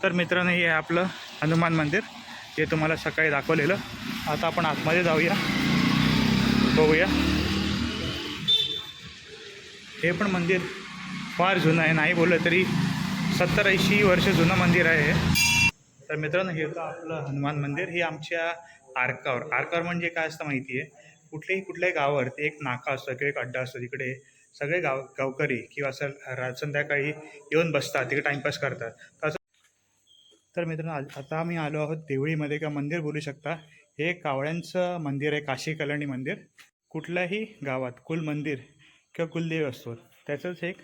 तर मित्रांनो, हे आहे आपलं हनुमान मंदिर, जे तुम्हाला सकाळी दाखवलेलं. आता आपण आतमध्ये जाऊया, बघूया. हे पण मंदिर फार जुनं आहे, नाही बोललं तरी 70-80 वर्ष जुनं मंदिर आहे हे. तर मित्रांनो, हे होतं आपलं हनुमान मंदिर. हे आमच्या आरकावर म्हणजे काय असतं माहिती आहे, कुठल्याही गावावरती एक नाका असतो किंवा एक अड्डा असतो. तिकडे सगळे गावकरी किंवा असं संध्याकाळी येऊन बसतात, तिकडे टाईमपास करतात. तर मित्रांनो, आता आम्ही आलो आहोत देवळीमध्ये, किंवा मंदिर बोलू शकता. हे कावळ्यांचं मंदिर आहे, काशी कल्याणी मंदिर. कुठल्याही गावात कुलमंदिर किंवा कुलदेव असतो, त्याचंच एक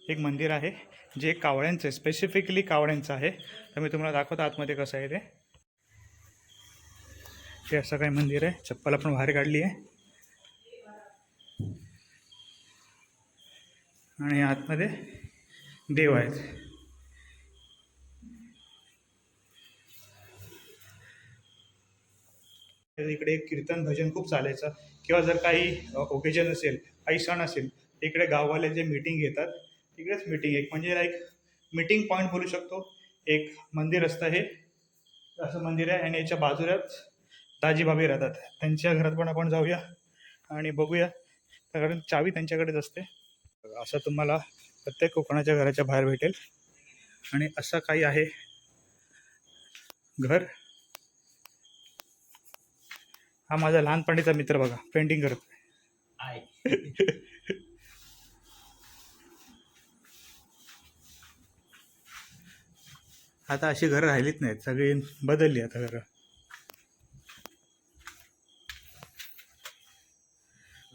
एक मंदिर आहे, जे कावळ्यांचं आहे, स्पेसिफिकली कावळ्यांचं आहे. तर मी तुम्हाला दाखवतो आतमध्ये कसं आहे ते. हे असं काही मंदिर आहे. चप्पल आपण बाहेर काढली आहे आणि आतमध्ये देव आहेत. इकडे कीर्तन भजन खूप चालायचं, किंवा जर काही ओकेजन असेल, काही सण असेल, इकडे गाववाले जे मीटिंग घेतात, तिकडेच मीटिंग, एक म्हणजे लाईक मीटिंग पॉईंट बोलू शकतो. एक मंदिर असतं हे, असं मंदिर आहे. आणि याच्या बाजूलाच दाजीभाभी राहतात, त्यांच्या घरात पण आपण जाऊया आणि बघूया, कारण चावी त्यांच्याकडेच असते. असं तुम्हाला प्रत्येक कोकणाच्या घराच्या बाहेर भेटेल. आणि असं काही आहे घर. हा माझा लहानपणीचा मित्र बघा, पेंटिंग करतो. आता अशी घरं राहिलीच नाहीत, सगळी बदलली आता घरं.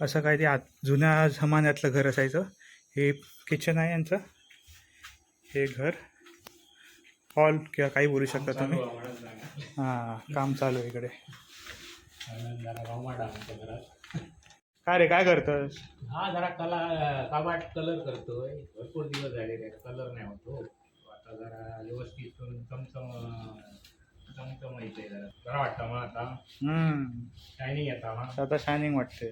असं काय ते जुन्या जमान्यातलं घर असायचं. हे किचन आहे यांचं, हे घर हॉल किंवा काही बोलू शकता तुम्ही. हां, काम चालू आहे इकडे. काय रे, काय करतोस? हा, जरा काबाट कलर करतोय. भरपूर दिवस झाले त्याचा कलर नाही होतो. आता जरा व्यवस्थित चमचम येते, जरा वाटतं मग आता शायनिंग येतं. आता शायनिंग वाटते.